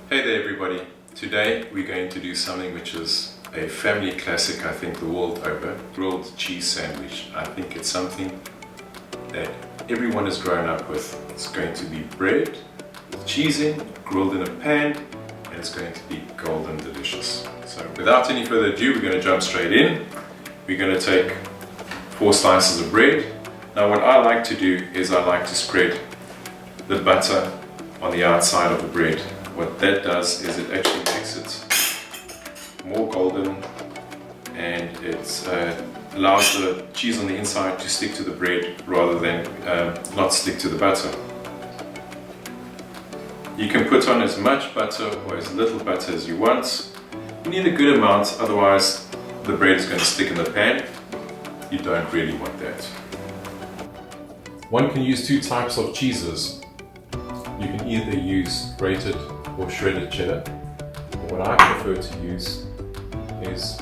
Hey there everybody. Today we're going to do something which is a family classic, I think, the world over. Grilled cheese sandwich. I think it's something that everyone has grown up with. It's going to be bread with cheese in, grilled in a pan, and it's going to be golden delicious. So without any further ado, we're going to jump straight in. We're going to take 4 slices of bread. Now what I like to do is I like to spread the butter on the outside of the bread. What that does is it actually makes it more golden, and it allows the cheese on the inside to stick to the bread rather than not stick to the butter. You can put on as much butter or as little butter as you want. You need a good amount, otherwise the bread is going to stick in the pan. You don't really want that. One can use 2 types of cheeses. You can either use grated or shredded cheddar. But what I prefer to use is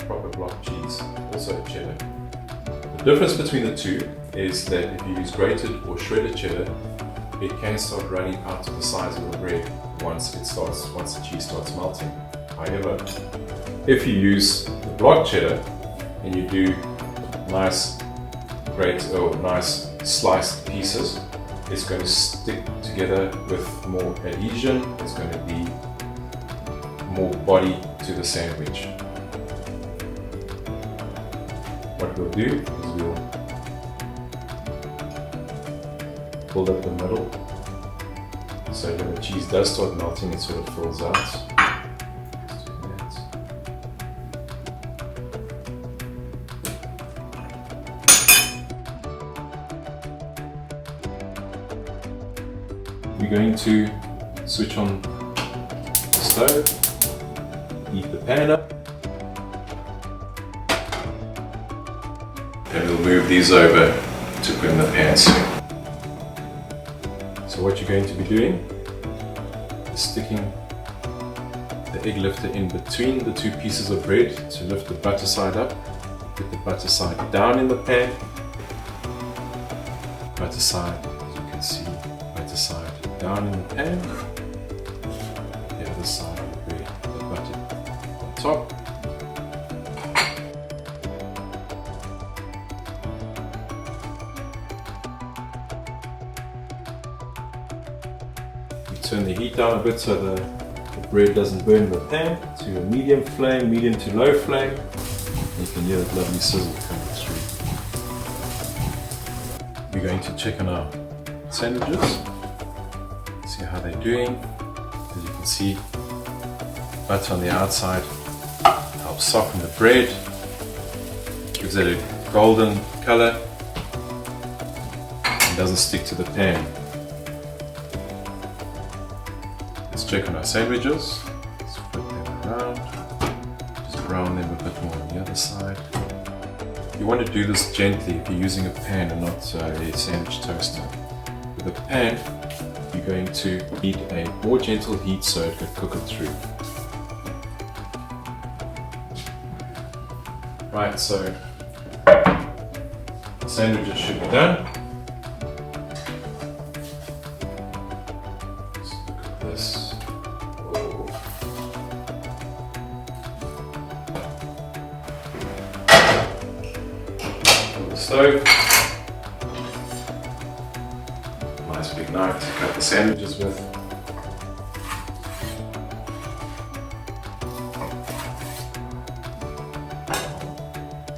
proper block cheese, also cheddar. The difference between the two is that if you use grated or shredded cheddar, it can start running out of the size of the bread once the cheese starts melting. However, if you use the block cheddar and you do nice sliced pieces, it's going to stick together with more adhesion. It's going to be more body to the sandwich. What we'll do is we'll build up the middle so when the cheese does start melting, it sort of fills out. Let's do that. We're going to switch on the stove, heat the pan up, and we'll move these over to put in the pan soon. So what you're going to be doing is sticking the egg lifter in between the 2 pieces of bread to lift the butter side up. Put the butter side down in the pan. Butter side, as you can see, butter side down in the pan, the other side of the bread, the butter on top. We turn the heat down a bit so the bread doesn't burn the pan, to a medium flame, medium to low flame. You can hear that lovely sizzle coming through. We're going to check on our sandwiches. See how they're doing. As you can see, butter on the outside helps soften the bread, gives it a golden color, and doesn't stick to the pan. Let's check on our sandwiches. Let's flip them around, just brown them a bit more on the other side. You want to do this gently if you're using a pan and not a sandwich toaster. With a pan, you're going to need a more gentle heat so it can cook it through. Right, so the sandwiches should be done. Let's look at this. Whoa. On the stove. Nice big knife to cut the sandwiches with.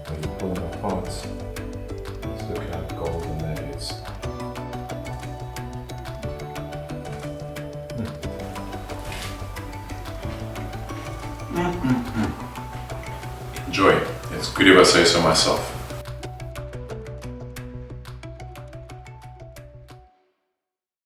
When you pull them apart, let's look how golden that is. Enjoy. It's good if I say so myself.